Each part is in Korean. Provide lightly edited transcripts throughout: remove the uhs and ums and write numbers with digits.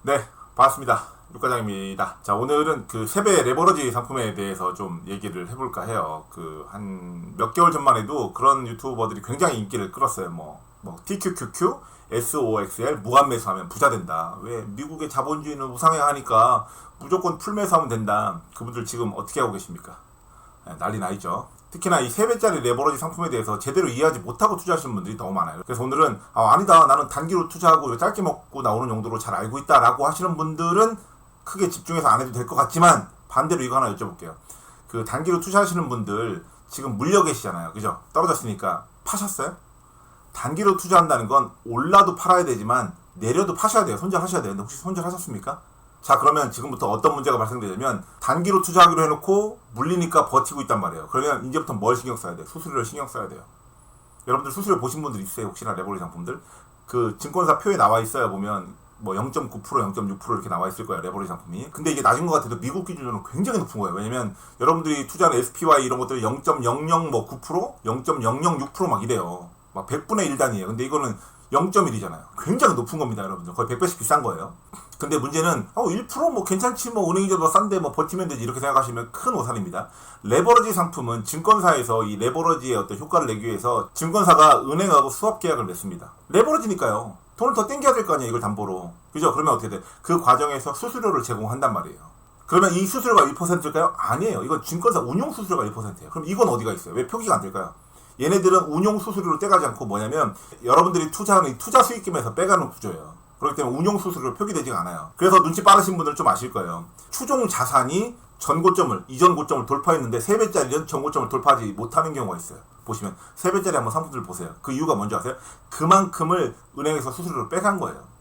네, 반갑습니다. 육과장입니다. 자, 오늘은 그 세배 레버러지 상품에 대해서 좀 얘기를 해볼까 해요. 그 한 몇 개월 전만 해도 그런 유튜버들이 굉장히 인기를 끌었어요. TQQQ, SOXL 무한매수하면 부자 된다. 왜 미국의 자본주의는 우상향하니까 무조건 풀매수하면 된다. 그분들 지금 어떻게 하고 계십니까? 네, 난리 나있죠. 특히나 이 3배짜리 레버러지 상품에 대해서 제대로 이해하지 못하고 투자하시는 분들이 너무 많아요. 그래서 오늘은 아니다, 나는 단기로 투자하고 짧게 먹고 나오는 용도로 잘 알고 있다 라고 하시는 분들은 크게 집중해서 안 해도 될 것 같지만, 반대로 이거 하나 여쭤볼게요. 그 단기로 투자하시는 분들 지금 물려 계시잖아요. 그죠? 떨어졌으니까 파셨어요? 단기로 투자한다는 건 올라도 팔아야 되지만 내려도 파셔야 돼요. 손절하셔야 돼요. 근데 혹시 손절하셨습니까? 자, 그러면 지금부터 어떤 문제가 발생되냐면, 단기로 투자하기로 해놓고 물리니까 버티고 있단 말이에요. 그러면 이제부터 뭘 신경 써야 돼요? 수수료를 신경 써야 돼요. 여러분들 수수료 보신 분들 있으세요? 혹시나 레버리지 상품들? 그 증권사 표에 나와 있어야 보면 0.9%, 0.6% 이렇게 나와 있을 거예요. 레버리지 상품이. 근데 이게 낮은 것 같아도 미국 기준으로는 굉장히 높은 거예요. 왜냐면 여러분들이 투자하는 SPY 이런 것들이 0.00 0.006% 이래요. 100분의 1단위에요. 근데 이거는 0.1이잖아요. 굉장히 높은 겁니다, 여러분들. 거의 100배씩 비싼 거예요. 근데 문제는 1% 괜찮지, 은행이 더 싼데 버티면 되지, 이렇게 생각하시면 큰 오산입니다. 레버러지 상품은 증권사에서 이 레버러지의 어떤 효과를 내기 위해서 증권사가 은행하고 수합 계약을 맺습니다. 레버러지니까요. 돈을 더 땡겨야 될 거 아니에요, 이걸 담보로. 그죠? 그러면 어떻게 돼? 그 과정에서 수수료를 제공한단 말이에요. 그러면 이 수수료가 1%일까요? 아니에요. 이건 증권사 운용 수수료가 1%예요. 그럼 이건 어디가 있어요? 왜 표기가 안 될까요? 얘네들은 운용 수수료를 떼가지 않고 뭐냐면, 여러분들이 투자하는 이 투자 수익금에서 빼가는 구조예요. 그렇기 때문에 운용 수수료로 표기되지가 않아요. 그래서 눈치 빠르신 분들은 좀 아실 거예요. 추종 자산이 이전 고점을 돌파했는데 3배짜리는 전 고점을 돌파하지 못하는 경우가 있어요. 보시면 3배짜리 한번 상품들 보세요. 그 이유가 뭔지 아세요? 그만큼을 은행에서 수수료를 빼간 거예요.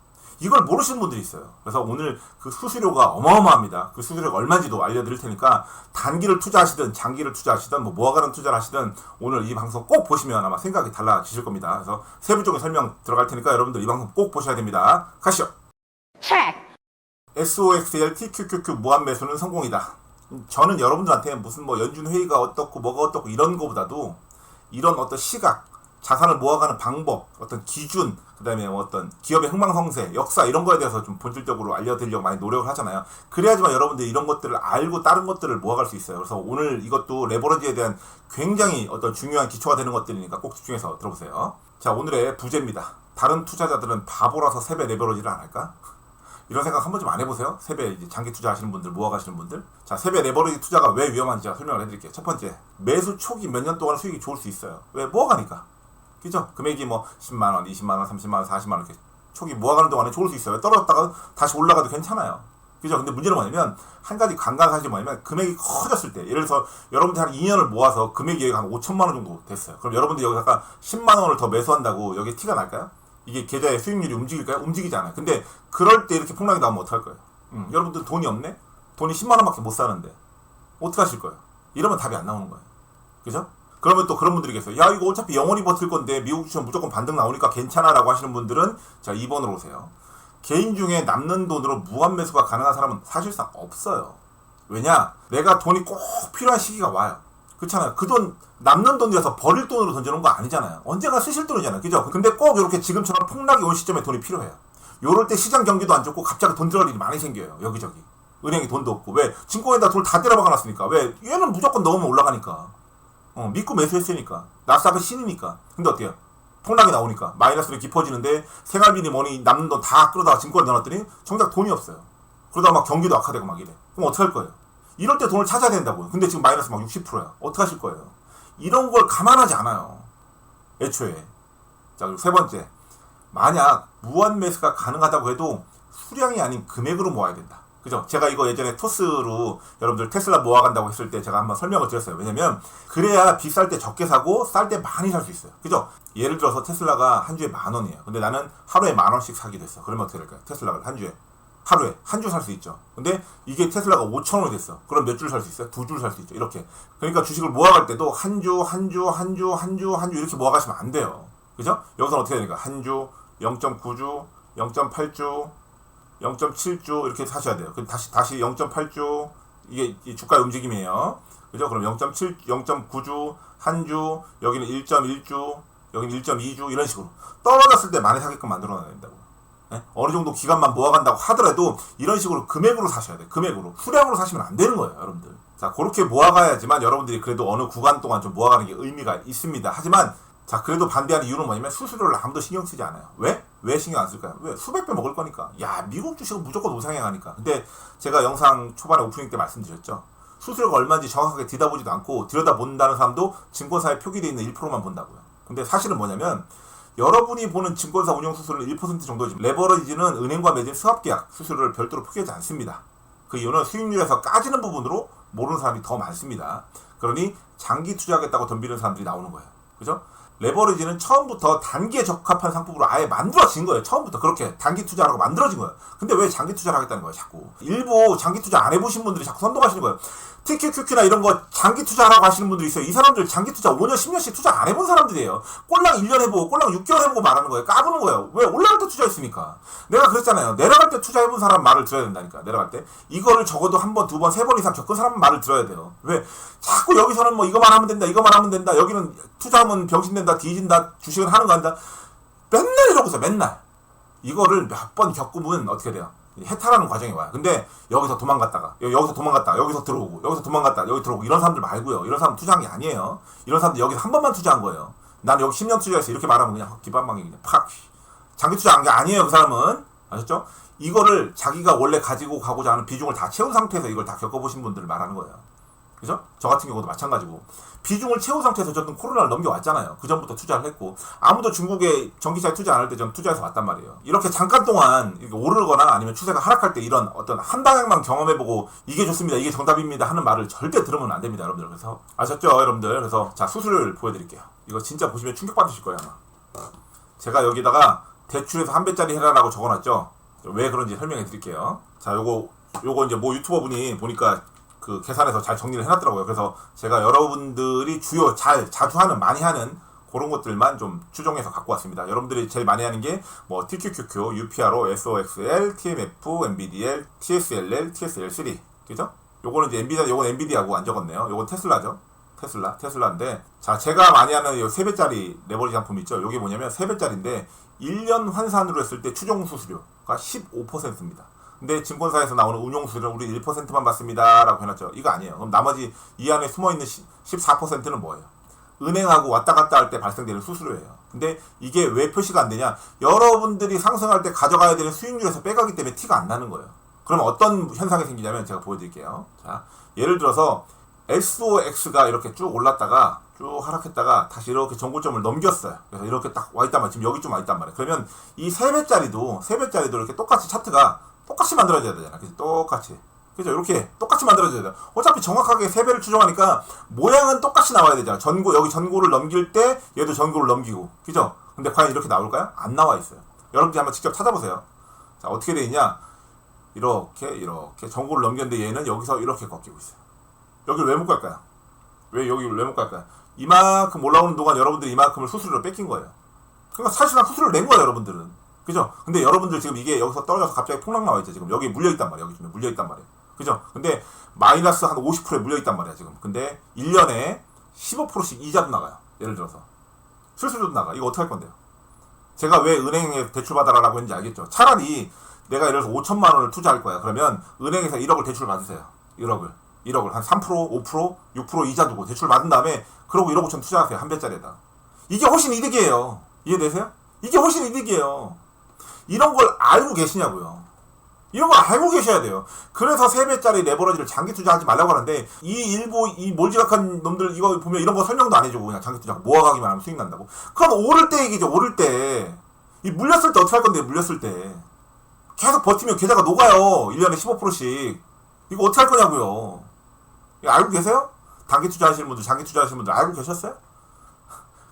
이걸 모르시는 분들이 있어요. 그래서 오늘 그 수수료가 어마어마합니다. 그 수수료가 얼마인지도 알려드릴 테니까, 단기를 투자하시든 장기를 투자하시든 모아가는 투자를 하시든 오늘 이 방송 꼭 보시면 아마 생각이 달라지실 겁니다. 그래서 세부적인 설명 들어갈 테니까 여러분들 이 방송 꼭 보셔야 됩니다. 가시죠. SOXL TQQQ 무한매수는 성공이다. 저는 여러분들한테 무슨 연준회의가 어떻고 뭐가 어떻고 이런 거보다도, 이런 어떤 시각, 자산을 모아가는 방법, 어떤 기준, 그 다음에 어떤 기업의 흥망성쇠, 역사 이런 거에 대해서 좀 본질적으로 알려드리려고 많이 노력을 하잖아요. 그래야지만 여러분들이 이런 것들을 알고 다른 것들을 모아갈 수 있어요. 그래서 오늘 이것도 레버러지에 대한 굉장히 어떤 중요한 기초가 되는 것들이니까 꼭 집중해서 들어보세요. 자, 오늘의 부제입니다. 다른 투자자들은 바보라서 3배 레버러지를 안 할까? 이런 생각 한 번쯤 안 해보세요? 3배 이제 장기 투자하시는 분들, 모아가시는 분들. 자, 3배 레버리지 투자가 왜 위험한지 제가 설명을 해드릴게요. 첫 번째, 매수 초기 몇 년 동안 수익이 좋을 수 있어요. 왜? 모아가니까. 그죠? 금액이 10만원, 20만원, 30만원, 40만원 이렇게 초기 모아가는 동안에 좋을 수 있어요. 떨어졌다가 다시 올라가도 괜찮아요. 그죠? 근데 문제는 뭐냐면, 한 가지 관광사실이 뭐냐면, 금액이 커졌을 때, 예를 들어서 여러분들 한 2년을 모아서 금액이 한 5천만원 정도 됐어요. 그럼 여러분들 여기다가 10만원을 더 매수한다고 여기에 티가 날까요? 이게 계좌의 수익률이 움직일까요? 움직이지 않아요. 근데 그럴 때 이렇게 폭락이 나오면 어떡할 거예요? 여러분들 돈이 없네? 돈이 10만원밖에 못 사는데 어떡하실 거예요? 이러면 답이 안 나오는 거예요. 그죠? 그러면 또 그런 분들이 계세요. 야, 이거 어차피 영원히 버틸 건데 미국 주식 무조건 반등 나오니까 괜찮아 라고 하시는 분들은, 자, 2번으로 오세요. 개인 중에 남는 돈으로 무한 매수가 가능한 사람은 사실상 없어요. 왜냐? 내가 돈이 꼭 필요한 시기가 와요. 그렇잖아요. 그 돈, 남는 돈이라서 버릴 돈으로 던져놓은 거 아니잖아요. 언젠가 쓰실 돈이잖아요. 그죠? 근데 꼭 이렇게 지금처럼 폭락이 온 시점에 돈이 필요해요. 요럴 때 시장 경기도 안 좋고 갑자기 돈 들어갈 일이 많이 생겨요. 여기저기. 은행에 돈도 없고. 왜? 증권에다 돈을 다 때려박아놨으니까. 왜? 얘는 무조건 넣으면 올라가니까. 믿고 매수했으니까. 나스닥은 신이니까. 근데 어때요? 폭락이 나오니까 마이너스로 깊어지는데 생활비니 뭐니 남는 돈 다 끌어다가 증권에 넣어놨더니 정작 돈이 없어요. 그러다가 막 경기도 악화되고 막 이래. 그럼 어떡할 거예요? 이럴 때 돈을 찾아야 된다고요. 근데 지금 마이너스 60%야. 어떡하실 거예요? 이런 걸 감안하지 않아요. 애초에. 자, 그리고 세 번째. 만약 무한 매수가 가능하다고 해도 수량이 아닌 금액으로 모아야 된다. 그죠? 제가 이거 예전에 토스로 여러분들 테슬라 모아간다고 했을 때 제가 한번 설명을 드렸어요. 왜냐면 그래야 비쌀 때 적게 사고 쌀 때 많이 살 수 있어요. 그죠? 예를 들어서 테슬라가 한 주에 10,000원이에요. 근데 나는 하루에 10,000원씩 사기로 했어. 그러면 어떻게 될까요? 테슬라를 하루에 한 주 살 수 있죠. 근데 이게 테슬라가 5,000원이 됐어. 그럼 몇 줄 살 수 있어요? 2줄 살 수 있죠. 이렇게. 그러니까 주식을 모아갈 때도 한 주 이렇게 모아가시면 안 돼요. 그죠? 여기서는 어떻게 되니까 한 주, 0.9주, 0.8주, 0.7주 이렇게 사셔야 돼요. 다시 0.8주, 이게 주가의 움직임이에요. 그죠? 그럼 0.7, 0.9주, 한 주, 여기는 1.1주, 여기는 1.2주 이런 식으로 떨어졌을 때 많이 사게끔 만들어놔야 된다고. 예? 어느 정도 기간만 모아간다고 하더라도 이런 식으로 금액으로 사셔야 돼요. 금액으로. 수량으로 사시면 안 되는 거예요, 여러분들. 자, 그렇게 모아가야지만 여러분들이 그래도 어느 구간 동안 좀 모아가는 게 의미가 있습니다. 하지만 자, 그래도 반대하는 이유는 뭐냐면 수수료를 아무도 신경 쓰지 않아요. 왜? 왜 신경 안 쓸까요? 왜? 수백 배 먹을 거니까. 야, 미국 주식은 무조건 우상향하니까. 근데 제가 영상 초반에 오프닝 때 말씀드렸죠. 수수료가 얼마인지 정확하게 들여다보지도 않고 들여다본다는 사람도 증권사에 표기되어 있는 1%만 본다고요. 근데 사실은 뭐냐면 여러분이 보는 증권사 운영 수수료는 1% 정도지 레버리지는 은행과 맺은 수합계약 수수료를 별도로 표기하지 않습니다. 그 이유는 수익률에서 까지는 부분으로 모르는 사람이 더 많습니다. 그러니 장기 투자하겠다고 덤비는 사람들이 나오는 거예요. 그죠? 레버리지는 처음부터 단기에 적합한 상품으로 아예 만들어진 거예요. 처음부터 그렇게 단기 투자라고 만들어진 거예요. 근데 왜 장기 투자를 하겠다는 거예요, 자꾸. 일부 장기 투자 안 해보신 분들이 자꾸 선동하시는 거예요. TQQQ나 이런 거 장기 투자하라고 하시는 분들이 있어요. 이 사람들 장기 투자 5년, 10년씩 투자 안 해본 사람들이에요. 꼴랑 1년 해보고, 꼴랑 6개월 해보고 말하는 거예요. 까부는 거예요. 왜? 올라갈 때 투자했으니까. 내가 그랬잖아요. 내려갈 때 투자해본 사람 말을 들어야 된다니까, 내려갈 때. 이거를 적어도 한 번, 두 번, 세 번 이상 겪은 사람 말을 들어야 돼요. 왜? 자꾸 여기서는 뭐 이거만 하면 된다, 이거만 하면 된다, 여기는 투자하면 병신된다, 뒤진다, 주식은 하는 거 한다. 맨날 이러고 있어요, 맨날. 이거를 몇 번 겪으면 어떻게 돼요? 해탈하는 과정이 와요. 근데 여기서 도망갔다가 여기서 들어오고 여기서 도망갔다가 여기 들어오고 이런 사람들 말고요. 이런 사람 투자한 게 아니에요. 이런 사람들 여기서 한 번만 투자한 거예요. 난 여기 10년 투자했어. 이렇게 말하면 그냥 기반방이 그냥 팍. 장기 투자한 게 아니에요. 그 사람은. 아셨죠? 이거를 자기가 원래 가지고 가고자 하는 비중을 다 채운 상태에서 이걸 다 겪어보신 분들을 말하는 거예요. 그죠? 저 같은 경우도 마찬가지고 비중을 채운 상태에서 저는 코로나를 넘겨왔잖아요. 그 전부터 투자를 했고 아무도 중국에 전기차에 투자 안 할 때 저는 투자해서 왔단 말이에요. 이렇게 잠깐 동안 오르거나 아니면 추세가 하락할 때 이런 어떤 한 방향만 경험해보고 이게 좋습니다, 이게 정답입니다 하는 말을 절대 들으면 안 됩니다, 여러분들. 그래서 아셨죠, 여러분들? 그래서 자, 수수료를 보여드릴게요. 이거 진짜 보시면 충격받으실 거예요, 아마. 제가 여기다가 대출에서 한 배짜리 해라라고 적어놨죠. 왜 그런지 설명해 드릴게요. 자, 요거 이제 뭐 유튜버 분이 보니까 그 계산해서 잘 정리를 해놨더라고요. 그래서 제가 여러분들이 주요 자주 하는, 많이 하는 그런 것들만 좀 추정해서 갖고 왔습니다. 여러분들이 제일 많이 하는 게 뭐 TQQQ, UPRO, SOXL, TMF, NVDL, TSLL, TSL3. 그죠? 요거는 이제 요건 엔비디아고 안 적었네요. 요건 테슬라죠. 테슬라인데, 자, 제가 많이 하는 요 3배짜리 레버리지 상품 있죠. 요게 뭐냐면 3배짜리인데 1년 환산으로 했을 때 추정 수수료가 15%입니다. 근데 증권사에서 나오는 운용 수수료는 우리 1%만 받습니다 라고 해놨죠. 이거 아니에요. 그럼 나머지 이 안에 숨어있는 14%는 뭐예요? 은행하고 왔다 갔다 할 때 발생되는 수수료예요. 근데 이게 왜 표시가 안 되냐? 여러분들이 상승할 때 가져가야 되는 수익률에서 빼가기 때문에 티가 안 나는 거예요. 그럼 어떤 현상이 생기냐면 제가 보여드릴게요. 자, 예를 들어서 SOX가 이렇게 쭉 올랐다가 쭉 하락했다가 다시 이렇게 전고점을 넘겼어요. 그래서 이렇게 딱 와있단 말이에요. 지금 여기 좀 와있단 말이에요. 그러면 이 3배짜리도 이렇게 똑같이 차트가 똑같이 만들어져야 되잖아. 그치? 똑같이. 그죠? 이렇게 똑같이 만들어져야 돼. 어차피 정확하게 3배를 추정하니까 모양은 똑같이 나와야 되잖아. 여기 전고를 넘길 때 얘도 전고를 넘기고. 그죠? 근데 과연 이렇게 나올까요? 안 나와 있어요. 여러분들이 한번 직접 찾아보세요. 자, 어떻게 돼 있냐? 이렇게 전고를 넘겼는데 얘는 여기서 이렇게 꺾이고 있어요. 여기를 왜 못 갈까요? 왜 여기를 왜 못 갈까요? 이만큼 올라오는 동안 여러분들이 이만큼을 수수료로 뺏긴 거예요. 그러니까 사실상 수수료를 낸 거예요, 여러분들은. 그죠? 근데 여러분들 지금 이게 여기서 떨어져서 갑자기 폭락 나와있죠. 지금 여기 물려있단 말이에요. 여기 좀 물려있단 말이에요. 그죠? 근데 마이너스 한 50%에 물려있단 말이야, 지금. 근데 1년에 15%씩 이자도 나가요. 예를 들어서. 수수료도 나가. 이거 어떻게 할 건데요? 제가 왜 은행에 대출받아라라고 했는지 알겠죠? 차라리 내가 예를 들어서 5천만 원을 투자할 거야. 그러면 은행에서 1억을 대출 받으세요. 1억을 한 3%, 5%, 6% 이자 두고 대출 받은 다음에 그러고 1억 5천 투자하세요. 한 배짜리에다. 이게 훨씬 이득이에요. 이해되세요? 이게 훨씬 이득이에요. 이런 걸 알고 계시냐고요. 이런 걸 알고 계셔야 돼요. 그래서 3배짜리 레버러지를 장기 투자하지 말라고 하는데 이 몰지각한 놈들 이거 보면 이런 거 설명도 안 해주고 그냥 장기 투자 모아가기만 하면 수익 난다고. 그건 오를 때 얘기죠. 오를 때. 이 물렸을 때 어떻게 할 건데요? 물렸을 때. 계속 버티면 계좌가 녹아요. 1년에 15%씩. 이거 어떻게 할 거냐고요. 이거 알고 계세요? 단기 투자하시는 분들, 장기 투자하시는 분들 알고 계셨어요?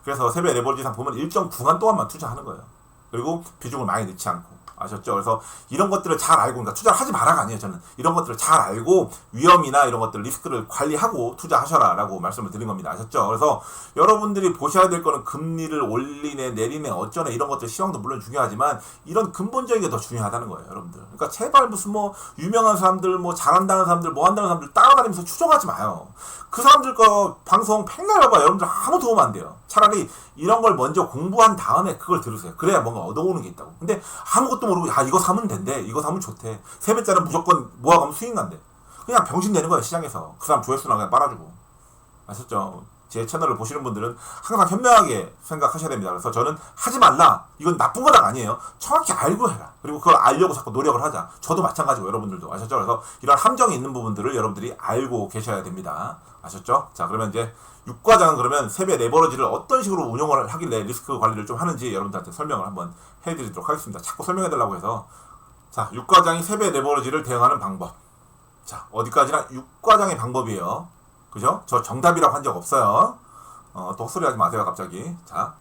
그래서 3배 레버리지상 보면 일정 구간 동안만 투자하는 거예요. 그리고 비중을 많이 넣지 않고. 아셨죠? 그래서 이런 것들을 잘 알고, 그러니까 투자를 하지 마라가 아니에요, 저는. 이런 것들을 잘 알고 위험이나 이런 것들, 리스크를 관리하고 투자하셔라 라고 말씀을 드린 겁니다. 아셨죠? 그래서 여러분들이 보셔야 될 거는 금리를 올리네, 내리네, 어쩌네 이런 것들 시황도 물론 중요하지만 이런 근본적인 게 더 중요하다는 거예요, 여러분들. 그러니까 제발 무슨 뭐 유명한 사람들, 뭐 잘한다는 사람들, 뭐 한다는 사람들 따라다니면서 추종하지 마요. 그 사람들 거 방송 백날 봐봐. 여러분들 아무 도움 안 돼요. 차라리 이런 걸 먼저 공부한 다음에 그걸 들으세요. 그래야 뭔가 얻어오는 게 있다고. 근데 아무것도 모르고 야 이거 사면 된대. 이거 사면 좋대. 3배짜리는 무조건 모아가면 수익 난대. 그냥 병신 되는 거야 시장에서. 그 사람 조회수나 그냥 빨아주고. 아셨죠? 제 채널을 보시는 분들은 항상 현명하게 생각하셔야 됩니다. 그래서 저는 하지 말라. 이건 나쁜 거다 아니에요. 정확히 알고 해라. 그리고 그걸 알려고 자꾸 노력을 하자. 저도 마찬가지고 여러분들도 아셨죠? 그래서 이런 함정이 있는 부분들을 여러분들이 알고 계셔야 됩니다. 아셨죠? 자 그러면 이제 육과장은 그러면 세배 레버러지를 어떤 식으로 운용을 하길래 리스크 관리를 좀 하는지 여러분들한테 설명을 한번 해드리도록 하겠습니다. 자꾸 설명해달라고 해서 자 육과장이 세배 레버러지를 대응하는 방법. 자 어디까지나 육과장의 방법이에요. 그죠? 저 정답이라고 한 적 없어요. 또 헛소리 하지 마세요, 갑자기. 자,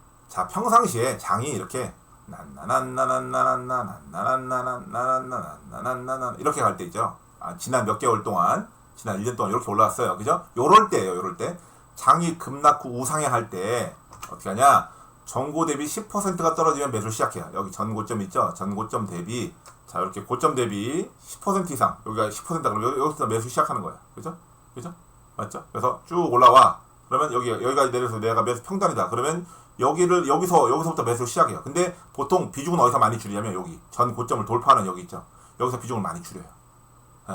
평상시에 장이 이렇게 난나난나난나난나난나난나난나난나난 이렇게 갈 때 있죠. 지난 몇 개월 동안, 지난 1년 동안 이렇게 올라왔어요. 그죠? 요럴 때예요, 요럴 때. 장이 급락 후 우상향 할 때 어떻게 하냐? 전고 대비 10%가 떨어지면 매수를 시작해요. 여기 전고점 있죠? 전고점 대비 자, 이렇게 고점 대비 10% 이상. 여기가 10%다 그러면 여기서 매수 시작하는 거예요. 그죠? 그죠? 맞죠? 그래서 쭉 올라와. 그러면 여기까지 내려서 내가 매수 평단이다. 그러면 여기서부터 매수 시작해요. 근데 보통 비중은 어디서 많이 줄이냐면 여기 전 고점을 돌파하는 여기 있죠. 여기서 비중을 많이 줄여요.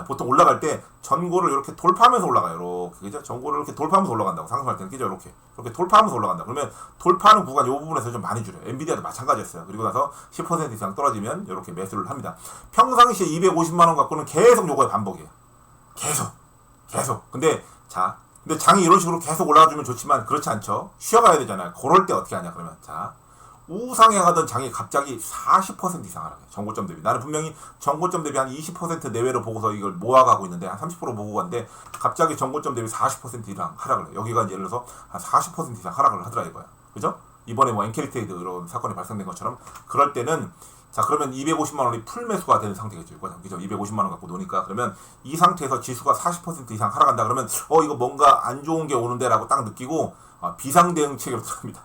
보통 올라갈 때 전고를 이렇게 돌파하면서 올라가요. 이렇게 그죠? 전고를 이렇게 돌파하면서 올라간다고 상승할 때는 그죠? 이렇게 돌파하면서 올라간다. 그러면 돌파하는 구간 이 부분에서 좀 많이 줄여요. 엔비디아도 마찬가지였어요. 그리고 나서 10% 이상 떨어지면 이렇게 매수를 합니다. 평상시에 250만 원 갖고는 계속 요거의 반복이에요. 계속. 근데 장이 이런 식으로 계속 올라가주면 좋지만 그렇지 않죠. 쉬어가야 되잖아요. 그럴 때 어떻게 하냐 그러면 우상향하던 장이 갑자기 40% 이상 하락해요. 전고점 대비. 나는 분명히 전고점 대비 한 20% 내외로 보고서 이걸 모아가고 있는데 한 30% 보고 갔는데 갑자기 전고점 대비 40% 이상 하락을 해요. 여기가 예를 들어서 한 40% 이상 하락을 하더라 이거야. 그죠? 이번에 뭐 엔캐리트레이드 이런 사건이 발생된 것처럼 그럴 때는 자 그러면 250만 원이 풀 매수가 되는 상태겠죠. 그죠? 250만 원 갖고 노니까 그러면 이 상태에서 지수가 40% 이상 하락한다 그러면 이거 뭔가 안 좋은 게 오는데라고 딱 느끼고 비상 대응 체계로 들어갑니다.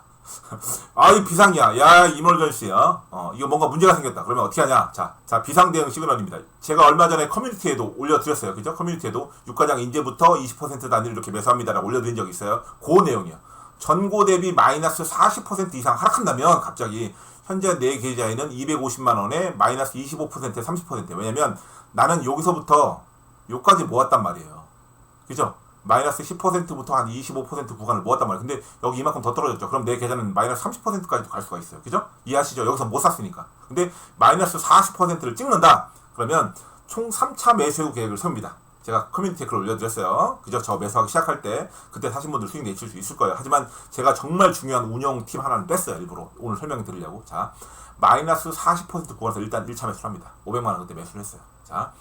이 비상이야. 야 이멀전시야. 이거 뭔가 문제가 생겼다. 그러면 어떻게 하냐? 자 비상 대응 시그널입니다. 제가 얼마 전에 커뮤니티에도 올려드렸어요. 그죠? 커뮤니티에도 유가장 이제부터 20% 단위로 이렇게 매수합니다라고 올려드린 적이 있어요. 그 내용이요. 전고 대비 마이너스 40% 이상 하락한다면 갑자기 현재 내 계좌에는 250만 원에 마이너스 25%에 30%. 왜냐면 나는 여기서부터 여기까지 모았단 말이에요. 그죠? 마이너스 10%부터 한 25% 구간을 모았단 말이에요. 근데 여기 이만큼 더 떨어졌죠. 그럼 내 계좌는 마이너스 30%까지도 갈 수가 있어요. 그죠? 이해하시죠? 여기서 못 샀으니까. 근데 마이너스 40%를 찍는다. 그러면 총 3차 매수 계획을 세웁니다. 제가 커뮤니티에 글을 올려드렸어요. 그죠? 저 매수하기 시작할 때 그때 사신 분들 수익 내실 수 있을 거예요. 하지만 제가 정말 중요한 운영 팁 하나는 뺐어요. 일부러 오늘 설명 드리려고. 자, 마이너스 40% 구간에서 일단 1차 매수를 합니다. 500만 원 그때 매수를 했어요. 자,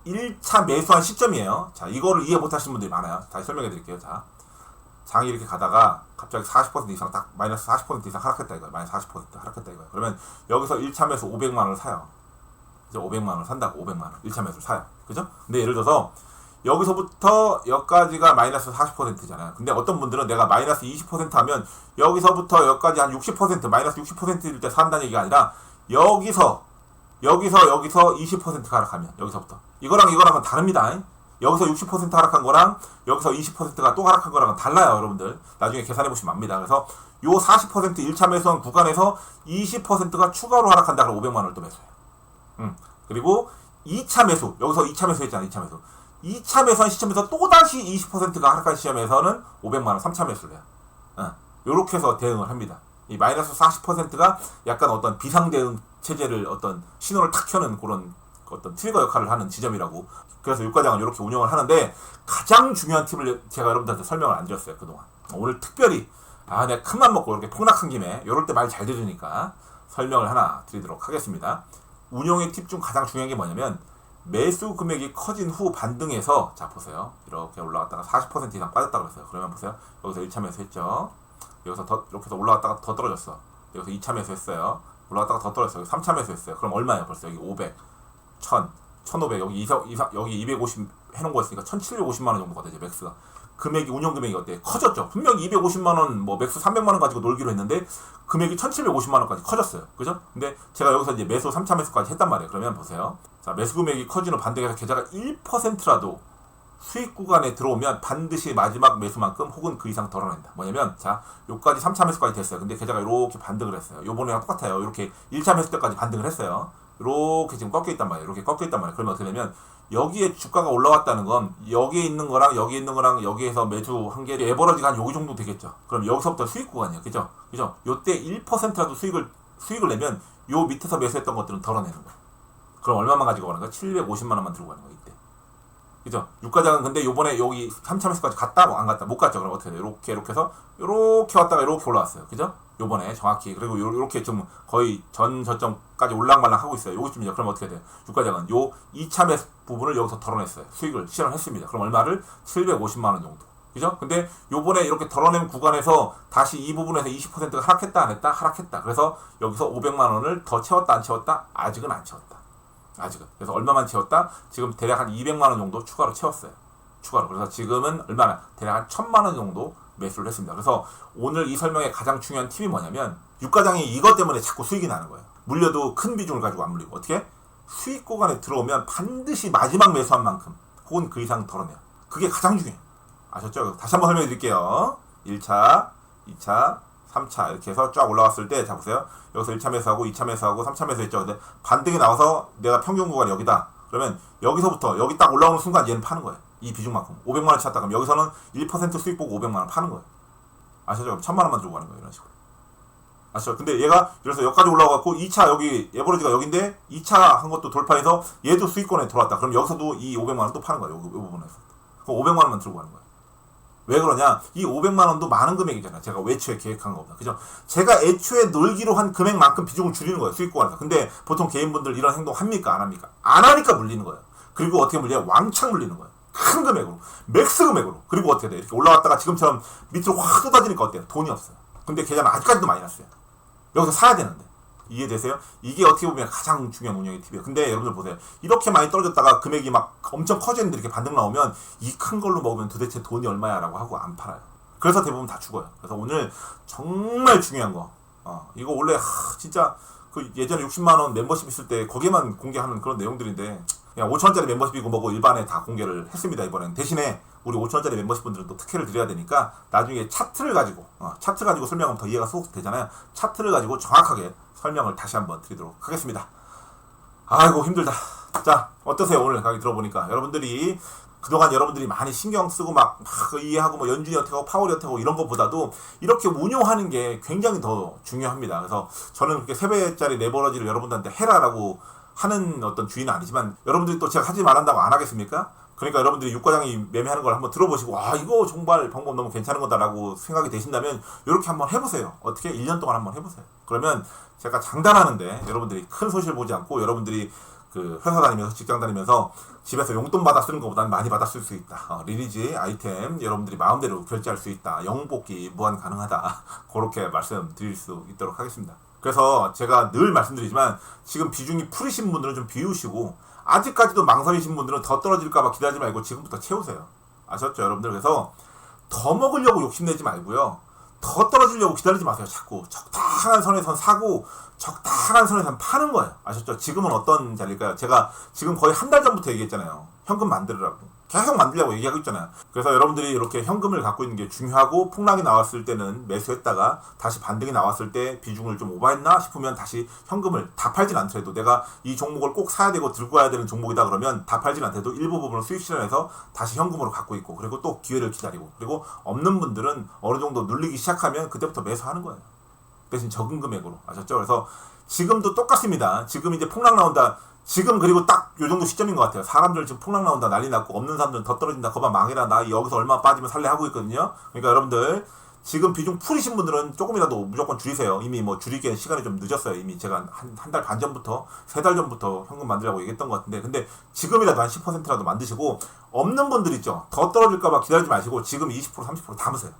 1차 매수한 시점이에요. 자, 이거를 이해 못 하시는 분들이 많아요. 다시 설명해 드릴게요. 자, 장이 이렇게 가다가 갑자기 40% 이상 딱 마이너스 40% 이상 하락했다 이거예요. 마이너스 40% 하락했다 이거예요. 그러면 여기서 1차 매수 500만 원을 사요. 그죠? 500만 원을 산다고 500만 원. 1차 매수를 사요. 그죠? 근데 예를 들어서 여기서부터 여기까지가 마이너스 40%잖아요. 근데 어떤 분들은 내가 마이너스 20% 하면 여기서부터 여기까지 한 60% 마이너스 60%일 때 산다는 얘기가 아니라 여기서 20%가 하락하면 여기서부터 이거랑은 다릅니다. 여기서 60% 하락한 거랑 여기서 20%가 또 하락한 거랑은 달라요. 여러분들 나중에 계산해 보시면 압니다. 그래서 요 40% 1차 매수한 구간에서 20%가 추가로 하락한다. 그럼 500만 원을 또 매수해요. 그리고 2차 매수 여기서 2차 매수 했잖아. 2차 매수 2차 매수한 시점에서 또다시 20%가 하락한 시점에서는 500만 원 3차 매수를 해요. 요렇게 해서 대응을 합니다. 이 마이너스 40%가 약간 어떤 비상 대응 체제를 어떤 신호를 탁 켜는 그런 어떤 트리거 역할을 하는 지점이라고. 그래서 유가장은 이렇게 운영을 하는데 가장 중요한 팁을 제가 여러분들한테 설명을 안 드렸어요. 그동안. 오늘 특별히 내가 큰맘 먹고 이렇게 폭락한 김에 이럴 때 말 잘 들으니까 설명을 하나 드리도록 하겠습니다. 운용의 팁 중 가장 중요한 게 뭐냐면 매수 금액이 커진 후 반등해서 자 보세요. 이렇게 올라갔다가 40% 이상 빠졌다 그랬어요. 그러면 보세요. 여기서 1차 매수했죠. 여기서 이렇게 해서 올라갔다가 더 떨어졌어. 여기서 2차 매수했어요. 올라갔다가 더 떨어졌어요. 3차 매수했어요. 그럼 얼마예요? 벌써 여기 500, 1000, 1500 여기 250 해놓은 거였으니까 1750만 원 정도가 되죠. 맥스가. 금액이 운용 금액이 어때요? 커졌죠. 분명히 250만 원 뭐 맥스 300만 원 가지고 놀기로 했는데 금액이 1750만 원까지 커졌어요. 그죠? 근데 제가 여기서 이제 매수 3차 매수까지 했단 말이에요. 그러면 보세요. 자, 매수 금액이 커지는 반등해서 계좌가 1%라도 수익 구간에 들어오면 반드시 마지막 매수만큼 혹은 그 이상 덜어낸다. 뭐냐면 자, 요까지 3차 매수까지 됐어요. 근데 계좌가 이렇게 반등을 했어요. 요번에랑 똑같아요. 이렇게 1차 매수 때까지 반등을 했어요. 이렇게 지금 꺾여 있단 말이에요. 이렇게 꺾여 있단 말이에요. 그러면 어떻게 되냐면 여기에 주가가 올라왔다는 건 여기에 있는 거랑 여기에 있는 거랑 여기에서 매수 한 개의 에버러지가 한 여기 정도 되겠죠. 그럼 여기서부터 수익 구간이에요. 그죠? 그죠? 요때 1%라도 수익을 내면 요 밑에서 매수했던 것들은 덜어내는 거예요. 그럼 얼마만 가지고 가는 거야? 750만 원만 들고 가는 거예요. 이때. 그죠? 유가장은 근데 요번에 여기 3차 매수까지 갔다? 안 갔다? 못 갔죠. 그럼 어떻게 돼요? 이렇게 해서 이렇게 왔다가 이렇게 올라왔어요. 그죠? 요번에 정확히. 그리고 요렇게 좀 거의 전 저점까지 올랑말랑 하고 있어요. 요거쯤이죠. 그럼 어떻게 돼요? 유가장은 요 2차 매수 부분을 여기서 덜어냈어요. 수익을 실현했습니다. 그럼 얼마를? 750만 원 정도. 그죠? 근데 요번에 이렇게 덜어낸 구간에서 다시 이 부분에서 20%가 하락했다 안 했다? 하락했다. 그래서 여기서 500만 원을 더 채웠다 안 채웠다? 아직은 안 채웠다. 아직은. 그래서 얼마만 채웠다? 지금 대략 한 200만 원 정도 추가로 채웠어요. 추가로. 그래서 지금은 얼마나? 대략 한 1000만 원 정도 매수를 했습니다. 그래서 오늘 이 설명의 가장 중요한 팁이 뭐냐면 유가장이 이것 때문에 자꾸 수익이 나는 거예요. 물려도 큰 비중을 가지고 안 물리고. 어떻게? 수익 구간에 들어오면 반드시 마지막 매수한 만큼 혹은 그 이상 덜어내요. 그게 가장 중요해요. 아셨죠? 다시 한번 설명해 드릴게요. 1차, 2차, 3차 이렇게 해서 쫙 올라왔을 때 자 보세요. 여기서 1차 매수하고 2차 매수하고 3차 매수했죠. 근데 반등이 나와서 내가 평균 구간이 여기다. 그러면 여기서부터 여기 딱 올라오는 순간 얘는 파는 거예요. 이 비중만큼. 500만 원 찾다 그럼 여기서는 1% 수익 보고 500만 원 파는 거예요. 아시죠? 그럼 1000만 원만 들고 가는 거예요. 이런 식으로. 아시죠? 근데 얘가 그래서 여기까지 올라와갖고 2차 여기 에버리지가 여기인데 2차 한 것도 돌파해서 얘도 수익권에 들어왔다. 그럼 여기서도 이 500만 원 또 파는 거예요. 이 부분에서. 그럼 500만 원만 들고 가는 거예요. 왜 그러냐? 이 500만 원도 많은 금액이잖아요. 제가 애초에 계획한 거보다. 그죠? 제가 애초에 놀기로 한 금액만큼 비중을 줄이는 거예요. 수익권에서. 근데 보통 개인분들 이런 행동 합니까? 안 합니까? 안 하니까 물리는 거예요. 그리고 어떻게 물려요? 왕창 물리는 거예요. 큰 금액으로. 맥스 금액으로. 그리고 어떻게 돼? 이렇게 올라왔다가 지금처럼 밑으로 확 쏟아지니까 어때요? 돈이 없어요. 근데 계좌는 아직까지도 많이 났어요. 여기서 사야 되는데. 이해되세요? 이게 어떻게 보면 가장 중요한 운영의 팁이에요. 근데 여러분들 보세요. 이렇게 많이 떨어졌다가 금액이 막 엄청 커지는데 이렇게 반등 나오면 이 큰 걸로 먹으면 도대체 돈이 얼마야 라고 하고 안 팔아요. 그래서 대부분 다 죽어요. 그래서 오늘 정말 중요한 거. 이거 원래 진짜 그 예전에 60만 원 멤버십 있을 때 거기에만 공개하는 그런 내용들인데 그냥 5천원짜리 멤버십이고 뭐고 일반에 다 공개를 했습니다. 이번엔. 대신에 우리 5천원짜리 멤버십 분들은 또 특혜를 드려야 되니까 나중에 차트를 가지고 차트 가지고 설명하면 더 이해가 쏙 되잖아요. 차트를 가지고 정확하게 설명을 다시 한번 드리도록 하겠습니다. 아이고 힘들다. 자 어떠세요? 오늘 강의 들어보니까 여러분들이 그동안 여러분들이 많이 신경 쓰고 막 이해하고 뭐 연준이 어떻게 하고 파월이 어떻게 하고 이런 것보다도 이렇게 운용하는 게 굉장히 더 중요합니다. 그래서 저는 그렇게 3배짜리 레버러지를 여러분들한테 해라라고 하는 어떤 주의는 아니지만 여러분들이 또 제가 하지 말한다고 안 하겠습니까? 그러니까 여러분들이 육과장이 매매하는 걸 한번 들어보시고 이거 정말 방법 너무 괜찮은 거다라고 생각이 되신다면 이렇게 한번 해보세요. 어떻게? 1년 동안 한번 해보세요. 그러면 제가 장담하는데 여러분들이 큰 손실 보지 않고 여러분들이 그 회사 다니면서 직장 다니면서 집에서 용돈 받아 쓰는 것보다는 많이 받아 쓸 수 있다. 리니지 아이템 여러분들이 마음대로 결제할 수 있다. 영복기 무한 가능하다. 그렇게 말씀드릴 수 있도록 하겠습니다. 그래서 제가 늘 말씀드리지만 지금 비중이 풀이신 분들은 좀 비우시고 아직까지도 망설이신 분들은 더 떨어질까봐 기다리지 말고 지금부터 채우세요. 아셨죠 여러분들? 그래서 더 먹으려고 욕심내지 말고요. 더 떨어지려고 기다리지 마세요. 자꾸 적당한 선에선 사고 적당한 선에선 파는 거예요. 아셨죠? 지금은 어떤 자리일까요? 제가 지금 거의 한 달 전부터 얘기했잖아요. 현금 만들으라고. 계속 만들려고 얘기하고 있잖아요. 그래서 여러분들이 이렇게 현금을 갖고 있는 게 중요하고 폭락이 나왔을 때는 매수했다가 다시 반등이 나왔을 때 비중을 좀 오버했나 싶으면 다시 현금을 다 팔진 않더라도 내가 이 종목을 꼭 사야 되고 들고 와야 되는 종목이다 그러면 다 팔진 않더라도 일부 부분을 수익 실현해서 다시 현금으로 갖고 있고 그리고 또 기회를 기다리고 그리고 없는 분들은 어느 정도 눌리기 시작하면 그때부터 매수하는 거예요. 대신 적은 금액으로. 아셨죠? 그래서 지금도 똑같습니다. 지금 이제 폭락 나온다. 지금 그리고 딱 요 정도 시점인 것 같아요. 사람들 지금 폭락 나온다 난리 났고 없는 사람들은 더 떨어진다 거봐 망해라 나 여기서 얼마 빠지면 살래 하고 있거든요. 그러니까 여러분들 지금 비중 풀이신 분들은 조금이라도 무조건 줄이세요. 이미 뭐 줄이기엔 시간이 좀 늦었어요. 이미 제가 한 달 반 전부터 3달 전부터 현금 만들라고 얘기했던 것 같은데 근데 지금이라도 한 10%라도 만드시고 없는 분들 있죠. 더 떨어질까봐 기다리지 마시고 지금 20% 30% 담으세요.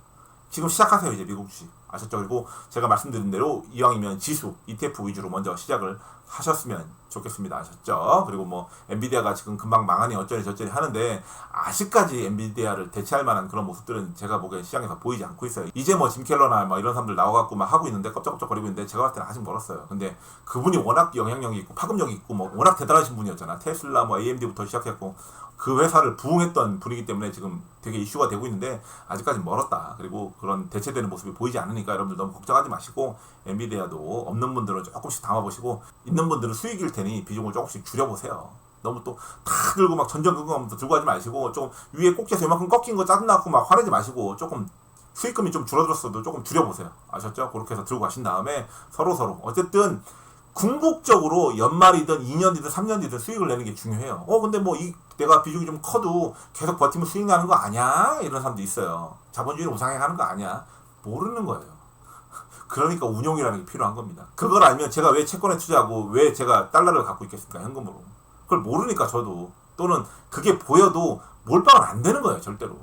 지금 시작하세요. 이제 미국 주식. 아셨죠? 그리고 제가 말씀드린 대로 이왕이면 지수, ETF 위주로 먼저 시작을 하셨으면 좋겠습니다. 아셨죠? 그리고 뭐 엔비디아가 지금 금방 망하니 어쩌니 저쩌니 하는데 아직까지 엔비디아를 대체할 만한 그런 모습들은 제가 보기엔 시장에서 보이지 않고 있어요. 이제 뭐 짐 켈러나 뭐 이런 사람들 나와갖고 막 하고 있는데 껍적껍적거리고 있는데 제가 봤을 때는 아직 멀었어요. 근데 그분이 워낙 영향력이 있고 파급력이 있고 뭐 워낙 대단하신 분이었잖아. 테슬라 뭐 AMD부터 시작했고 그 회사를 부흥했던 분이기 때문에 지금 되게 이슈가 되고 있는데 아직까지 멀었다. 그리고 그런 대체되는 모습이 보이지 않으니까 여러분들 너무 걱정하지 마시고 엔비디아도 없는 분들은 조금씩 담아보시고 있는 분들은 수익일 테니 비중을 조금씩 줄여보세요. 너무 또 다 들고 막 전전긍긍하면서 들고 하지 마시고 좀 위에 꼭지에서 이만큼 꺾인 거 짜증나고 막 화내지 마시고 조금 수익금이 좀 줄어들었어도 조금 줄여보세요. 아셨죠? 그렇게 해서 들고 가신 다음에 서로 어쨌든 궁극적으로 연말이든 2년이든 3년이든 수익을 내는 게 중요해요. 근데 뭐 내가 비중이 좀 커도 계속 버티면 수익 나는 거 아니야? 이런 사람도 있어요. 자본주의는 우상향하는 거 아니야? 모르는 거예요. 그러니까 운용이라는 게 필요한 겁니다. 그걸 알면 제가 왜 채권에 투자하고 왜 제가 달러를 갖고 있겠습니까? 현금으로. 그걸 모르니까 저도. 또는 그게 보여도 몰빵은 안 되는 거예요. 절대로.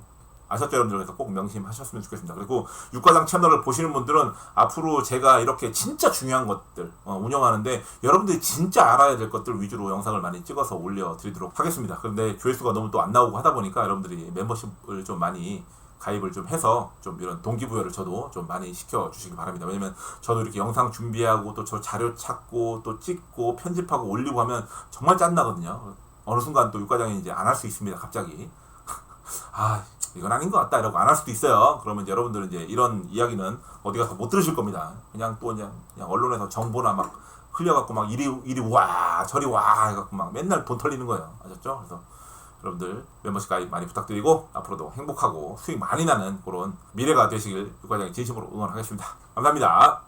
아셨죠 여러분들? 그래서 꼭 명심하셨으면 좋겠습니다. 그리고 육과장 채널을 보시는 분들은 앞으로 제가 이렇게 진짜 중요한 것들 운영하는데 여러분들이 진짜 알아야 될 것들 위주로 영상을 많이 찍어서 올려드리도록 하겠습니다. 그런데 조회수가 너무 또 안 나오고 하다 보니까 여러분들이 멤버십을 좀 많이 가입을 좀 해서 좀 이런 동기부여를 저도 좀 많이 시켜주시기 바랍니다. 왜냐면 저도 이렇게 영상 준비하고 또 저 자료 찾고 또 찍고 편집하고 올리고 하면 정말 짠나거든요. 어느 순간 또 육과장이 이제 안 할 수 있습니다. 갑자기. 이건 아닌 것 같다 이러고 안 할 수도 있어요. 그러면 이제 여러분들은 이제 이런 이야기는 어디 가서 못 들으실 겁니다. 그냥 언론에서 정보나 막 흘려갖고 막 이리 와 저리 와 해갖고 막 맨날 돈 털리는 거예요. 아셨죠? 그래서 여러분들 멤버십 가입 많이 부탁드리고 앞으로도 행복하고 수익 많이 나는 그런 미래가 되시길 육과장이 진심으로 응원하겠습니다. 감사합니다.